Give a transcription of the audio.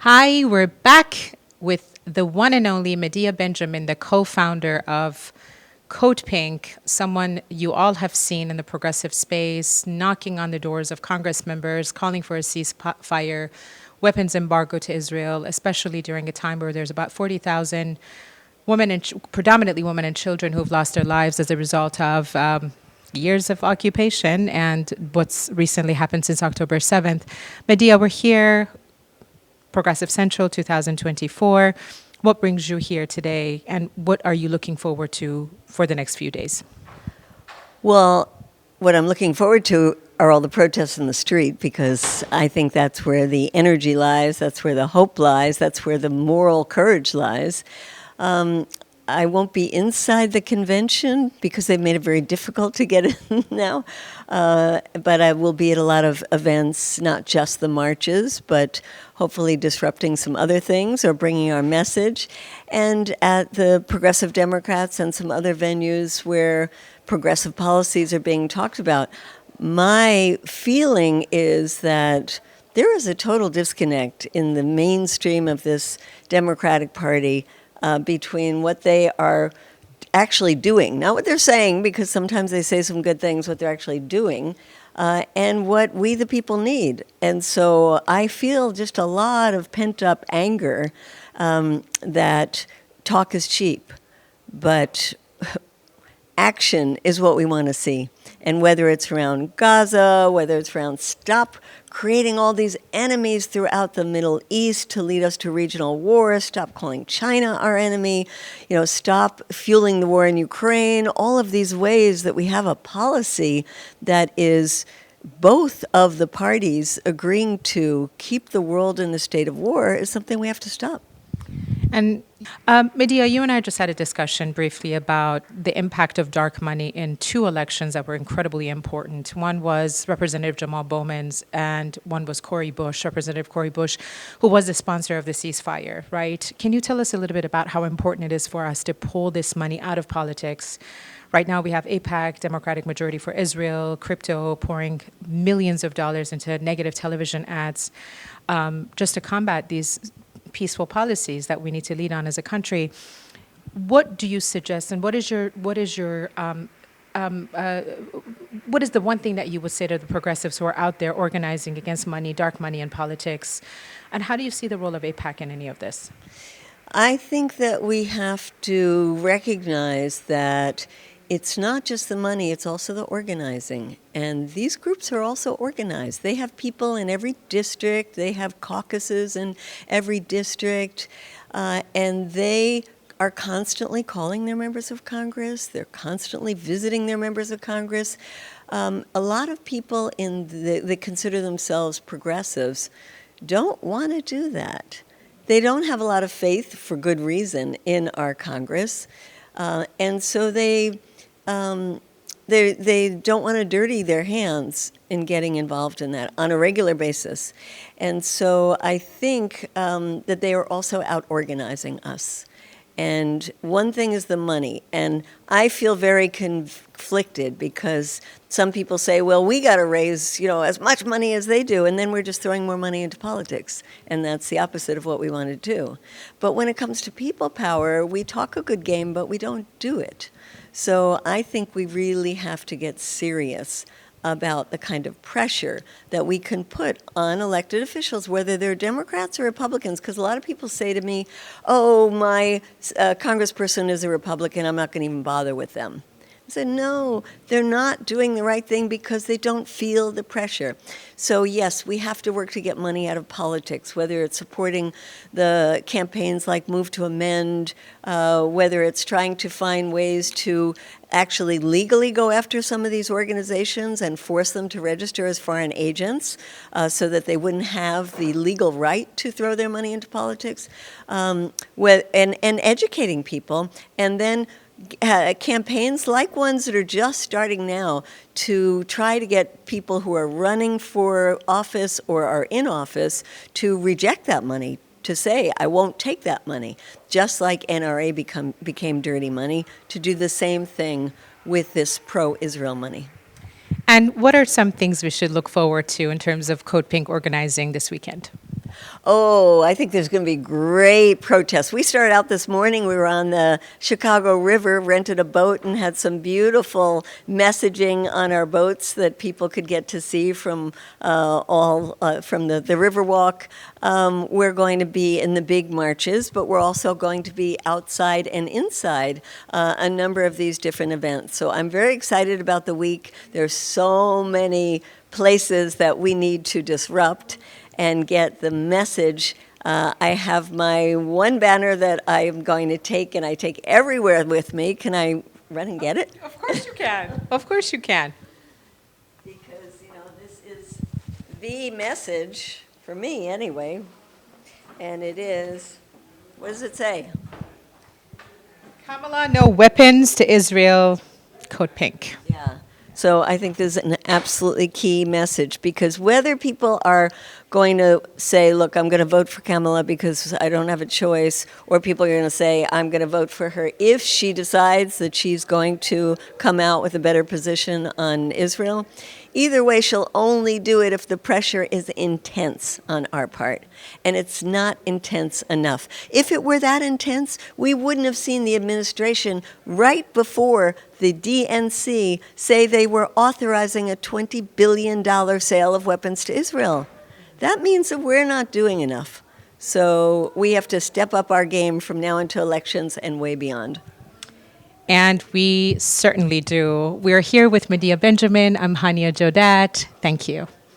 Hi, we're back with the one and only Medea Benjamin, the co-founder of Code Pink, someone you all have seen in the progressive space, knocking on the doors of Congress members, calling for a ceasefire, weapons embargo to Israel, especially during a time where there's about 40,000 women and predominantly women and children who've lost their lives as a result of years of occupation and what's recently happened since October 7th. Medea, we're here Progressive Central 2024. What brings you here today, and what are you looking forward to for the next few days? Well, what I'm looking forward to are all the protests in the street, because I think that's where the energy lies, that's where the hope lies, that's where the moral courage lies. I won't be inside the convention because they've made it very difficult to get in now. But I will be at a lot of events, not just the marches, but hopefully disrupting some other things or bringing our message. And at the Progressive Democrats and some other venues where progressive policies are being talked about. My feeling is that there is a total disconnect in the mainstream of this Democratic Party between what they are actually doing, not what they're saying, because sometimes they say some good things, what they're actually doing, and what we the people need. And so I feel just a lot of pent-up anger that talk is cheap, but action is what we want to see. And whether it's around Gaza, whether it's around stop creating all these enemies throughout the Middle East to lead us to regional wars, stop calling China our enemy, stop fueling the war in Ukraine, all of these ways that we have a policy that is both of the parties agreeing to keep the world in a state of war is something we have to stop. And Medea, you and I just had a discussion briefly about the impact of dark money in two elections that were incredibly important. One was Representative Jamal Bowman's, and one was Representative Cory Bush, who was the sponsor of the ceasefire, right? Can you tell us a little bit about how important it is for us to pull this money out of politics? Right now we have AIPAC, Democratic Majority for Israel, crypto pouring millions of dollars into negative television ads just to combat these peaceful policies that we need to lead on as a country. What do you suggest, and what is the one thing that you would say to the progressives who are out there organizing against money, dark money in politics, and how do you see the role of AIPAC in any of this? I think that we have to recognize that it's not just the money, it's also the organizing. And these groups are also organized. They have people in every district, they have caucuses in every district, and they are constantly calling their members of Congress, they're constantly visiting their members of Congress. A lot of people that consider themselves progressives don't want to do that. They don't have a lot of faith, for good reason, in our Congress, and so they don't want to dirty their hands in getting involved in that on a regular basis. And so I think that they are also out organizing us. And one thing is the money. And I feel very conflicted because some people say, well, we got to raise, as much money as they do, and then we're just throwing more money into politics. And that's the opposite of what we want to do. But when it comes to people power, we talk a good game, but we don't do it. So I think we really have to get serious about the kind of pressure that we can put on elected officials, whether they're Democrats or Republicans, because a lot of people say to me, oh, my congressperson is a Republican, I'm not going to even bother with them. I said, no, they're not doing the right thing because they don't feel the pressure. So yes, we have to work to get money out of politics, whether it's supporting the campaigns like Move to Amend, whether it's trying to find ways to actually legally go after some of these organizations and force them to register as foreign agents so that they wouldn't have the legal right to throw their money into politics, and educating people, and then campaigns like ones that are just starting now to try to get people who are running for office or are in office to reject that money, to say, I won't take that money, just like NRA became dirty money, to do the same thing with this pro-Israel money. And what are some things we should look forward to in terms of Code Pink organizing this weekend? Oh, I think there's going to be great protests. We started out this morning. We were on the Chicago River, rented a boat, and had some beautiful messaging on our boats that people could get to see from from the Riverwalk. We're going to be in the big marches, but we're also going to be outside and inside a number of these different events. So I'm very excited about the week. There's so many places that we need to disrupt and get the message. I have my one banner that I'm going to take, and I take everywhere with me. Can I run and get it? Of course you can. Of course you can. Because, this is the message, for me anyway, and it is, what does it say? Kamala, no weapons to Israel, code pink. Yeah. So I think this is an absolutely key message, because whether people are going to say, look, I'm going to vote for Kamala because I don't have a choice, or people are going to say, I'm going to vote for her if she decides that she's going to come out with a better position on Israel, either way, she'll only do it if the pressure is intense on our part. And it's not intense enough. If it were that intense, we wouldn't have seen the administration right before the DNC say they were authorizing a $20 billion sale of weapons to Israel. That means that we're not doing enough. So we have to step up our game from now until elections and way beyond. And we certainly do. We're here with Medea Benjamin. I'm Hania Jodat. Thank you.